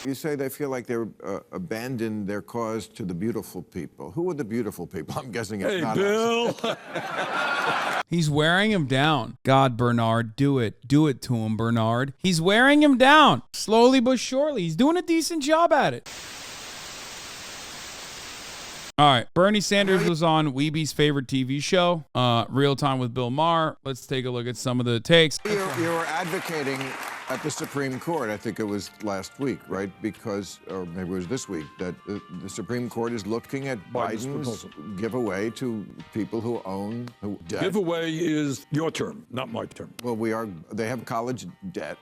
You say they feel like they're abandoned their cause to the beautiful people. Who are the beautiful people? I'm guessing it's not Bill. us. He's wearing him down. God, Bernard, do it. Do it to him, Bernard. He's wearing him down. Slowly but surely. He's doing a decent job at it. All right, Bernie Sanders was on Weeby's favorite TV show, Real Time with Bill Maher. Let's take a look at some of the takes. You were advocating at the Supreme Court, I think it was last week, right? Because, or maybe it was this week, that the Supreme Court is looking at Biden's giveaway to people who own debt. Giveaway is your term, not my term. Well, they have college debt.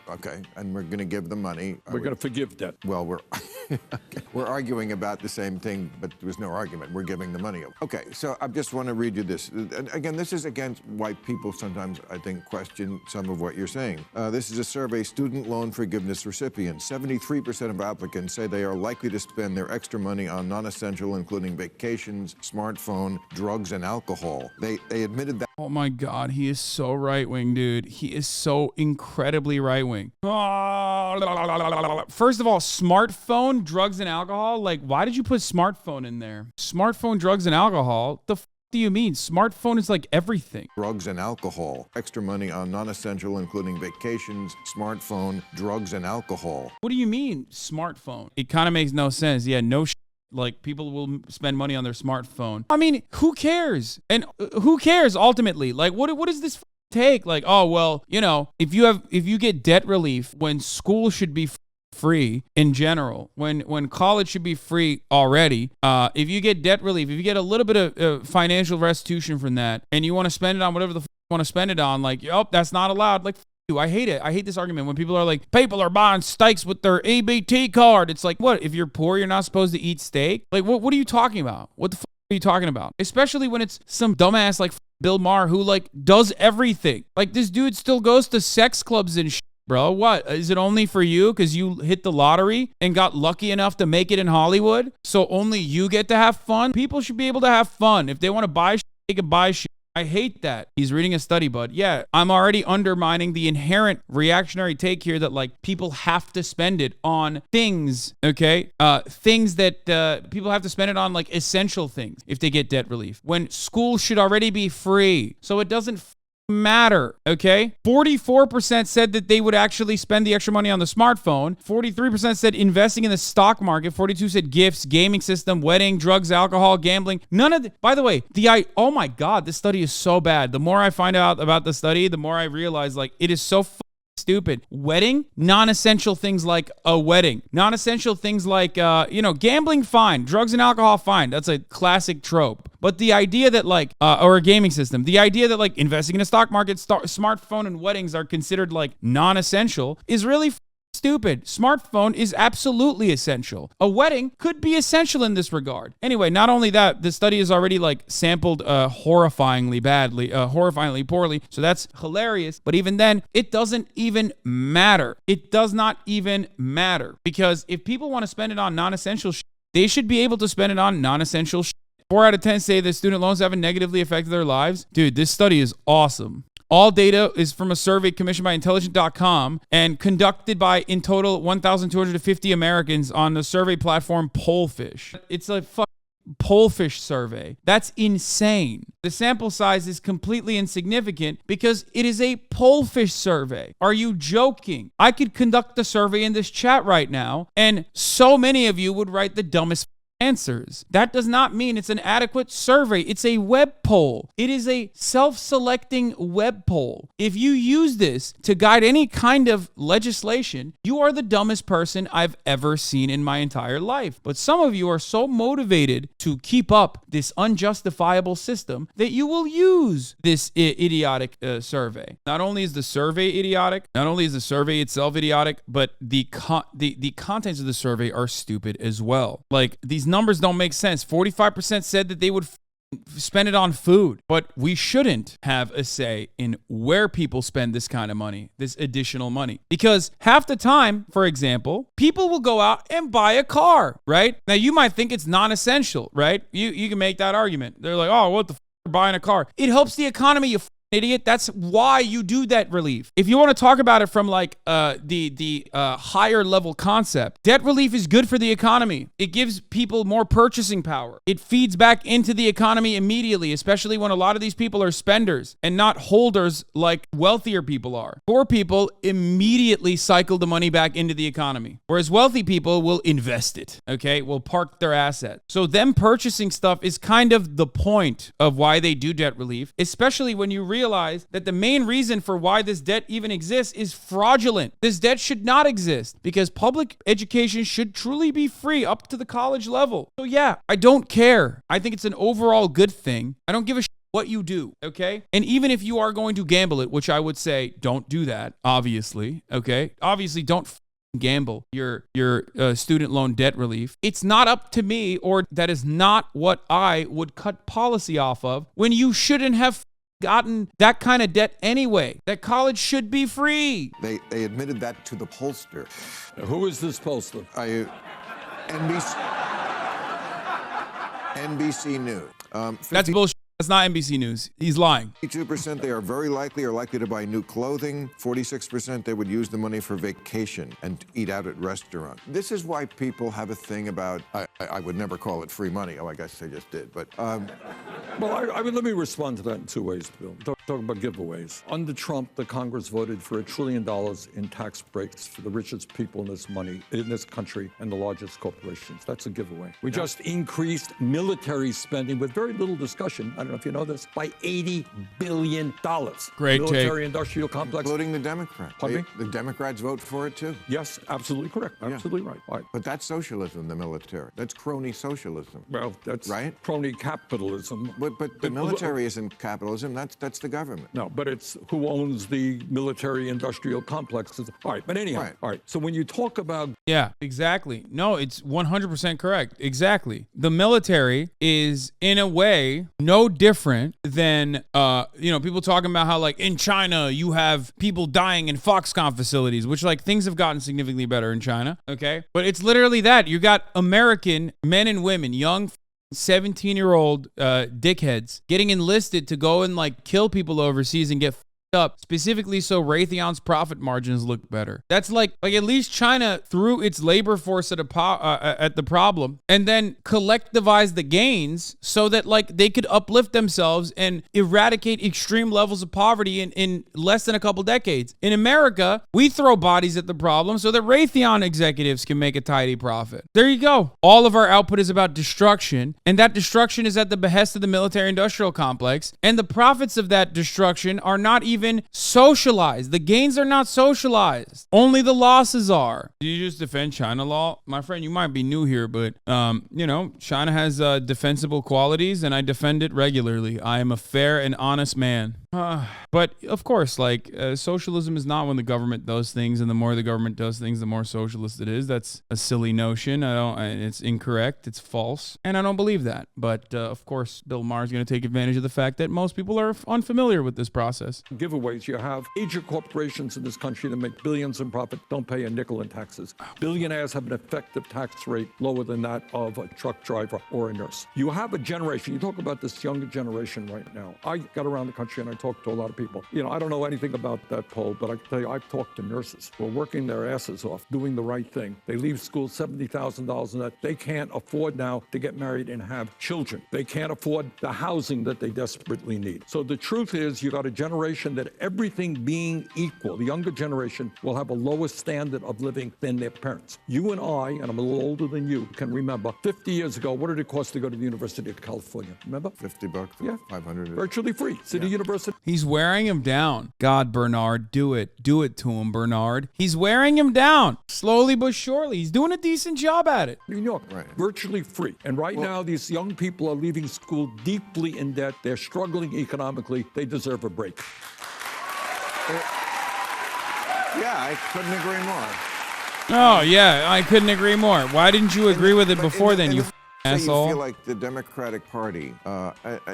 Okay, and we're going to give them money. We're going to forgive debt. Well, we're arguing about the same thing, but there was no argument. We're giving the money. Okay, so I just want to read you this. Again, this is against why people sometimes, I think, question some of what you're saying. This is a survey student loan forgiveness recipients. 73% of applicants say they are likely to spend their extra money on non-essential, including vacations, smartphone, drugs, and alcohol. They admitted that. Oh my God, he is so right-wing, dude. He is so incredibly right-wing. First of all, smartphone, drugs, and alcohol. Like, why did you put smartphone in there? Smartphone, drugs, and alcohol? The do you mean? Smartphone is like everything. Drugs and alcohol. Extra money on non-essential, including vacations, smartphone, drugs, and alcohol. What do you mean, smartphone? It kind of makes no sense. Yeah, no shit. Like, people will spend money on their smartphone. I mean, who cares? And who cares ultimately? Like, what does this take? Like, oh, well, you know, if you get debt relief when school should be free in general, when college should be free already, if you get debt relief, if you get a little bit of financial restitution from that, and you want to spend it on whatever the you want to spend it on, like, oh, that's not allowed. Like, you, I hate it. I hate this argument when people are like, people are buying steaks with their EBT card. It's like, what? If you're poor, you're not supposed to eat steak? Like, what are you talking about? What the are you talking about? Especially when it's some dumbass like Bill Maher who like does everything. Like, this dude still goes to sex clubs and shit. Bro, what? Is it only for you because you hit the lottery and got lucky enough to make it in Hollywood? So only you get to have fun? People should be able to have fun. If they want to buy shit, they can buy shit. I hate that. He's reading a study, bud. Yeah, I'm already undermining the inherent reactionary take here that, like, people have to spend it on things, okay? Things that people have to spend it on, like, essential things if they get debt relief. When school should already be free. So it doesn't matter, okay? 44% said that they would actually spend the extra money on the smartphone. 43% said investing in the stock market. 42% said gifts, gaming system, wedding, drugs, alcohol, gambling. None of the, by the way, oh my God, this study is so bad. The more I find out about the study, the more I realize, like, it is so stupid. Wedding, non-essential things like a wedding. Non-essential things like, gambling, fine. Drugs and alcohol, fine. That's a classic trope. But the idea that, like, or a gaming system, the idea that, like, investing in a stock market, smartphone, and weddings are considered, like, non-essential is really stupid. Smartphone is absolutely essential. A wedding could be essential in this regard. Anyway, not only that, the study is already like sampled horrifyingly poorly. So that's hilarious. But even then, it doesn't even matter. It does not even matter. Because if people want to spend it on non-essential shit, they should be able to spend it on non-essential shit. 4 out of 10 say that student loans haven't negatively affected their lives. Dude, this study is awesome. All data is from a survey commissioned by Intelligent.com and conducted by, in total, 1,250 Americans on the survey platform Pollfish. It's a Pollfish survey. That's insane. The sample size is completely insignificant because it is a Pollfish survey. Are you joking? I could conduct the survey in this chat right now, and so many of you would write the dumbest answers. That does not mean it's an adequate survey. It's a web poll. It is a self-selecting web poll. If you use this to guide any kind of legislation, you are the dumbest person I've ever seen in my entire life. But some of you are so motivated to keep up this unjustifiable system that you will use this idiotic survey. Not only is the survey idiotic, not only is the survey itself idiotic, but the contents of the survey are stupid as well. Like, these numbers don't make sense. 45% said that they would spend it on food, but we shouldn't have a say in where people spend this kind of money, this additional money. Because half the time, for example, people will go out and buy a car, right? Now, you might think it's non-essential, right? You can make that argument. They're like, oh, what the f*** are buying a car? It helps the economy, you idiot. That's why you do debt relief. If you want to talk about it from like the higher level concept, debt relief is good for the economy. It gives people more purchasing power. It feeds back into the economy immediately, especially when a lot of these people are spenders and not holders like wealthier people are. Poor people immediately cycle the money back into the economy, whereas wealthy people will invest it, okay? Will park their assets. So them purchasing stuff is kind of the point of why they do debt relief, especially when you realize that the main reason for why this debt even exists is fraudulent. This debt should not exist because public education should truly be free up to the college level. So yeah, I don't care. I think it's an overall good thing. I don't give a shit what you do, okay? And even if you are going to gamble it, which I would say don't do that, obviously, okay? Obviously, don't gamble your student loan debt relief. It's not up to me, or that is not what I would cut policy off of when you shouldn't have gotten that kind of debt anyway. That college should be free. They admitted that to the pollster. Who is this pollster? NBC News. That's bullshit. That's not NBC News. He's lying. 52% they are likely to buy new clothing. 46% they would use the money for vacation and eat out at restaurants. This is why people have a thing about, I would never call it free money. Oh, I guess I just did. But Well, I mean, let me respond to that in two ways, Bill. Talk about giveaways. Under Trump, the Congress voted for $1 trillion in tax breaks for the richest people in this country and the largest corporations. That's a giveaway. We just increased military spending with very little discussion. I don't know if you know this, by $80 billion. Great military industrial complex. Including the Democrats. Pardon me? The Democrats vote for it too. Yes, absolutely correct. Absolutely right. All right. But that's socialism, the military. That's crony socialism. Well, that's right? Crony capitalism. But the military isn't capitalism. That's the government. No, but it's who owns the military industrial complexes. All right, but anyhow, all right. So when you talk about... Yeah, exactly. No, it's 100% correct. Exactly. The military is, in a way, no different than, people talking about how, like, in China, you have people dying in Foxconn facilities, which, like, things have gotten significantly better in China, okay? But it's literally that. You got American men and women, young 17-year-old dickheads getting enlisted to go and like kill people overseas and get up specifically so Raytheon's profit margins look better. That's like at least China threw its labor force at the problem and then collectivized the gains so that like they could uplift themselves and eradicate extreme levels of poverty in less than a couple decades. In America, we throw bodies at the problem so that Raytheon executives can make a tidy profit. There you go. All of our output is about destruction, and that destruction is at the behest of the military-industrial complex, and the profits of that destruction are not even socialized. The gains are not socialized. Only the losses are. Do you just defend China law? My friend, you might be new here, but, China has defensible qualities, and I defend it regularly. I am a fair and honest man. But, of course, socialism is not when the government does things, and the more the government does things, the more socialist it is. That's a silly notion. It's incorrect. It's false. And I don't believe that. But, of course, Bill Maher is going to take advantage of the fact that most people are unfamiliar with this process. Giveaways. You have major corporations in this country that make billions in profit, don't pay a nickel in taxes. Billionaires have an effective tax rate lower than that of a truck driver or a nurse. You have a generation. You talk about this younger generation right now. I got around the country and I talked to a lot of people. I don't know anything about that poll, but I can tell you, I've talked to nurses who are working their asses off, doing the right thing. They leave school $70,000 in that. They can't afford now to get married and have children. They can't afford the housing that they desperately need. So the truth is, you got a generation that everything being equal, the younger generation will have a lower standard of living than their parents. You and I, and I'm a little older than you, can remember 50 years ago, what did it cost to go to the University of California? Remember? $50, yeah, 500. Virtually free. City University. He's wearing him down. God, Bernard, do it. Do it to him, Bernard. He's wearing him down. Slowly but surely. He's doing a decent job at it. New York, right. Virtually free. And now these young people are leaving school deeply in debt. They're struggling economically. They deserve a break. Yeah, I couldn't agree more. Oh, yeah, I couldn't agree more. Why didn't you agree with it before then, you Say you asshole. feel like the Democratic Party,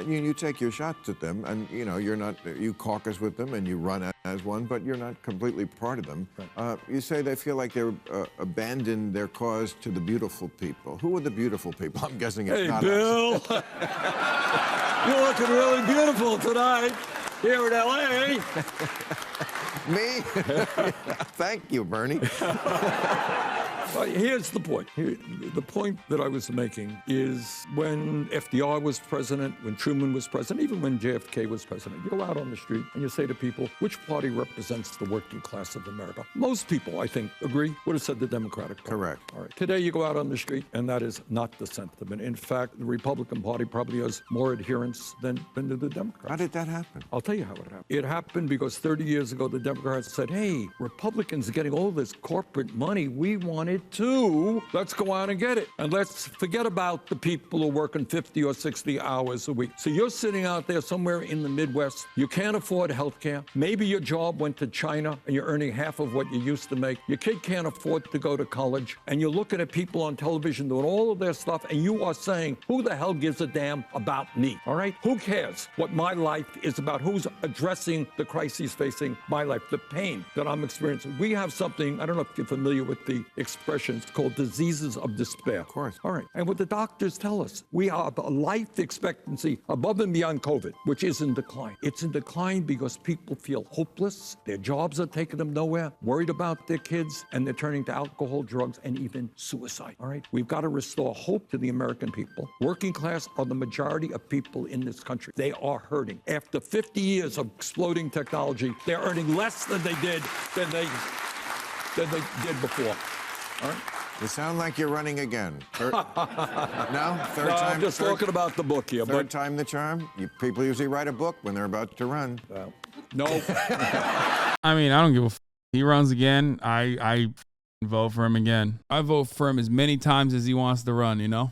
you take your shots at them, and you caucus with them and you run as one, but you're not completely part of them. Right. You say they feel like they're abandoned their cause to the beautiful people. Who are the beautiful people? I'm guessing it's not Bill. us. You're looking really beautiful tonight here in L.A. Me? Thank you, Bernie. Here's the point. The point that I was making is when FDR was president, when Truman was president, even when JFK was president, you go out on the street and you say to people, which party represents the working class of America? Most people, I think, agree, would have said the Democratic Party. Correct. All right. Today you go out on the street and that is not the sentiment. In fact, the Republican Party probably has more adherents than the Democrats. How did that happen? I'll tell you how it happened. It happened because 30 years ago, the Democrats said, hey, Republicans are getting all this corporate money. We want it too. Let's go out and get it. And let's forget about the people who are working 50 or 60 hours a week. So you're sitting out there somewhere in the Midwest. You can't afford health care. Maybe your job went to China and you're earning half of what you used to make. Your kid can't afford to go to college. And you're looking at people on television doing all of their stuff. And you are saying, who the hell gives a damn about me? All right? Who cares what my life is about? Who's addressing the crises facing my life, the pain that I'm experiencing? We have something, I don't know if you're familiar with the expression, it's called diseases of despair. Of course. All right. And what the doctors tell us, we have a life expectancy above and beyond COVID, which is in decline. It's in decline because people feel hopeless. Their jobs are taking them nowhere, worried about their kids, and they're turning to alcohol, drugs, and even suicide. All right. We've got to restore hope to the American people. Working class are the majority of people in this country. They are hurting. After 50 years of exploding technology, they're earning less than they did before. All right. You sound like you're running again. No? Third No, time? I'm just talking about the book here. Third time the charm? People usually write a book when they're about to run. No. I mean, I don't give a f. He runs again. I vote for him again. I vote for him as many times as he wants to run, you know?